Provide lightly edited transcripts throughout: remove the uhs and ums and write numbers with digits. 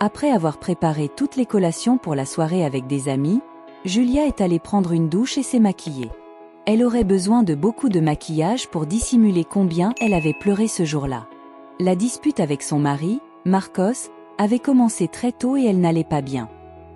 Après avoir préparé toutes les collations pour la soirée avec des amis, Julia est allée prendre une douche et s'est maquillée. Elle aurait besoin de beaucoup de maquillage pour dissimuler combien elle avait pleuré ce jour-là. La dispute avec son mari, Marcos, avait commencé très tôt et elle n'allait pas bien.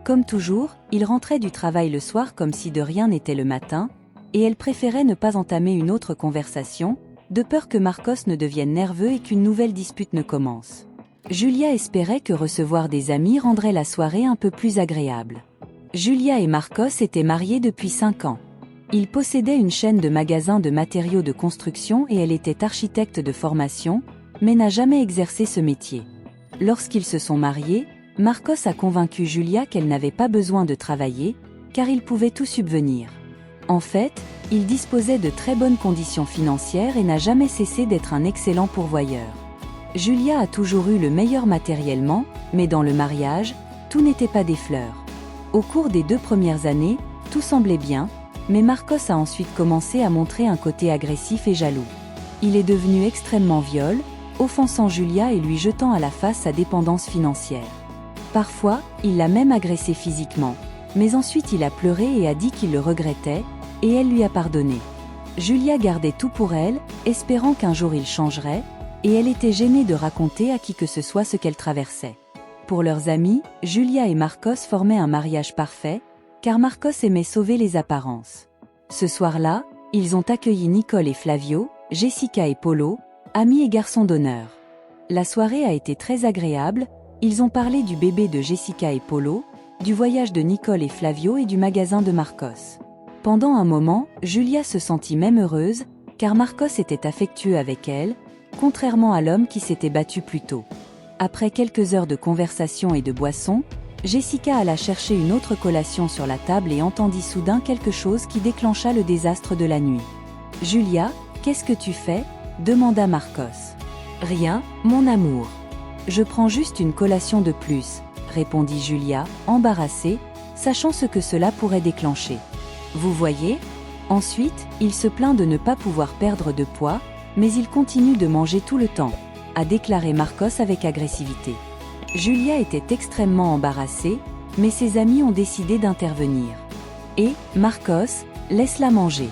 Comme toujours, il rentrait du travail le soir comme si de rien n'était le matin, et elle préférait ne pas entamer une autre conversation, de peur que Marcos ne devienne nerveux et qu'une nouvelle dispute ne commence. Julia espérait que recevoir des amis rendrait la soirée un peu plus agréable. Julia et Marcos étaient mariés depuis 5 ans. Ils possédaient une chaîne de magasins de matériaux de construction et elle était architecte de formation, mais n'a jamais exercé ce métier. Lorsqu'ils se sont mariés, Marcos a convaincu Julia qu'elle n'avait pas besoin de travailler, car il pouvait tout subvenir. En fait, il disposait de très bonnes conditions financières et n'a jamais cessé d'être un excellent pourvoyeur. Julia a toujours eu le meilleur matériellement, mais dans le mariage, tout n'était pas des fleurs. Au cours des 2 premières années, tout semblait bien, mais Marcos a ensuite commencé à montrer un côté agressif et jaloux. Il est devenu extrêmement viol, offensant Julia et lui jetant à la face sa dépendance financière. Parfois, il l'a même agressée physiquement, mais ensuite il a pleuré et a dit qu'il le regrettait, et elle lui a pardonné. Julia gardait tout pour elle, espérant qu'un jour il changerait, et elle était gênée de raconter à qui que ce soit ce qu'elle traversait. Pour leurs amis, Julia et Marcos formaient un mariage parfait, car Marcos aimait sauver les apparences. Ce soir-là, ils ont accueilli Nicole et Flavio, Jessica et Polo, amis et garçons d'honneur. La soirée a été très agréable, ils ont parlé du bébé de Jessica et Polo, du voyage de Nicole et Flavio et du magasin de Marcos. Pendant un moment, Julia se sentit même heureuse, car Marcos était affectueux avec elle, contrairement à l'homme qui s'était battu plus tôt. Après quelques heures de conversation et de boisson, Jessica alla chercher une autre collation sur la table et entendit soudain quelque chose qui déclencha le désastre de la nuit. « Julia, qu'est-ce que tu fais ?» demanda Marcos. « Rien, mon amour. Je prends juste une collation de plus, » répondit Julia, embarrassée, sachant ce que cela pourrait déclencher. « Vous voyez ? » Ensuite, il se plaint de ne pas pouvoir perdre de poids, mais il continue de manger tout le temps, a déclaré Marcos avec agressivité. Julia était extrêmement embarrassée, mais ses amis ont décidé d'intervenir. « Et, Marcos, laisse-la manger.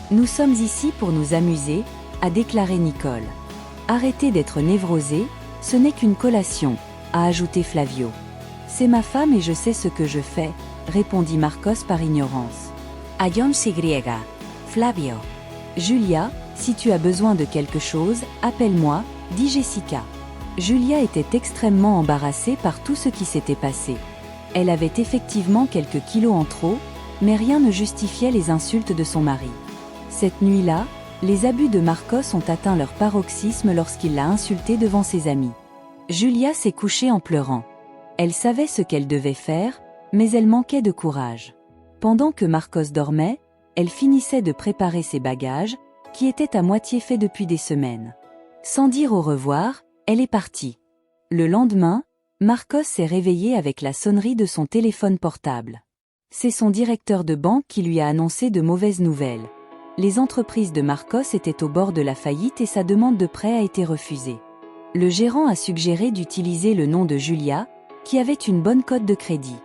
Nous sommes ici pour nous amuser, » a déclaré Nicole. « Arrêtez d'être névrosée, ce n'est qu'une collation, » a ajouté Flavio. « C'est ma femme et je sais ce que je fais, » répondit Marcos par ignorance. « Ayons y, Flavio. »« Julia, si tu as besoin de quelque chose, appelle-moi, » dit Jessica. Julia était extrêmement embarrassée par tout ce qui s'était passé. Elle avait effectivement quelques kilos en trop, mais rien ne justifiait les insultes de son mari. Cette nuit-là, les abus de Marcos ont atteint leur paroxysme lorsqu'il l'a insultée devant ses amis. Julia s'est couchée en pleurant. Elle savait ce qu'elle devait faire, mais elle manquait de courage. Pendant que Marcos dormait, elle finissait de préparer ses bagages, qui étaient à moitié faits depuis des semaines. Sans dire au revoir, elle est partie. Le lendemain, Marcos s'est réveillé avec la sonnerie de son téléphone portable. C'est son directeur de banque qui lui a annoncé de mauvaises nouvelles. Les entreprises de Marcos étaient au bord de la faillite et sa demande de prêt a été refusée. Le gérant a suggéré d'utiliser le nom de Julia, qui avait une bonne cote de crédit.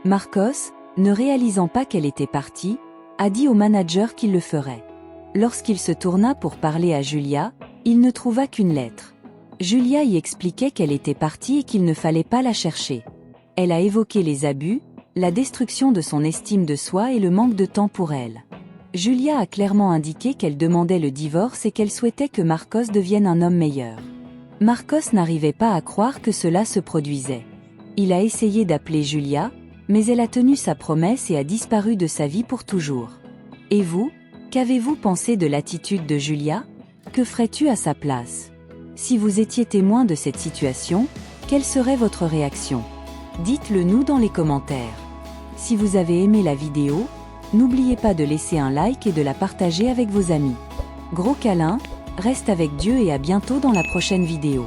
Marcos, ne réalisant pas qu'elle était partie, a dit au manager qu'il le ferait. Lorsqu'il se tourna pour parler à Julia, il ne trouva qu'une lettre. Julia y expliquait qu'elle était partie et qu'il ne fallait pas la chercher. Elle a évoqué les abus, la destruction de son estime de soi et le manque de temps pour elle. Julia a clairement indiqué qu'elle demandait le divorce et qu'elle souhaitait que Marcos devienne un homme meilleur. Marcos n'arrivait pas à croire que cela se produisait. Il a essayé d'appeler Julia, mais elle a tenu sa promesse et a disparu de sa vie pour toujours. Et vous, qu'avez-vous pensé de l'attitude de Julia ? Que ferais-tu à sa place ? Si vous étiez témoin de cette situation, quelle serait votre réaction ? Dites-le nous dans les commentaires. Si vous avez aimé la vidéo, n'oubliez pas de laisser un like et de la partager avec vos amis. Gros câlin, reste avec Dieu et à bientôt dans la prochaine vidéo.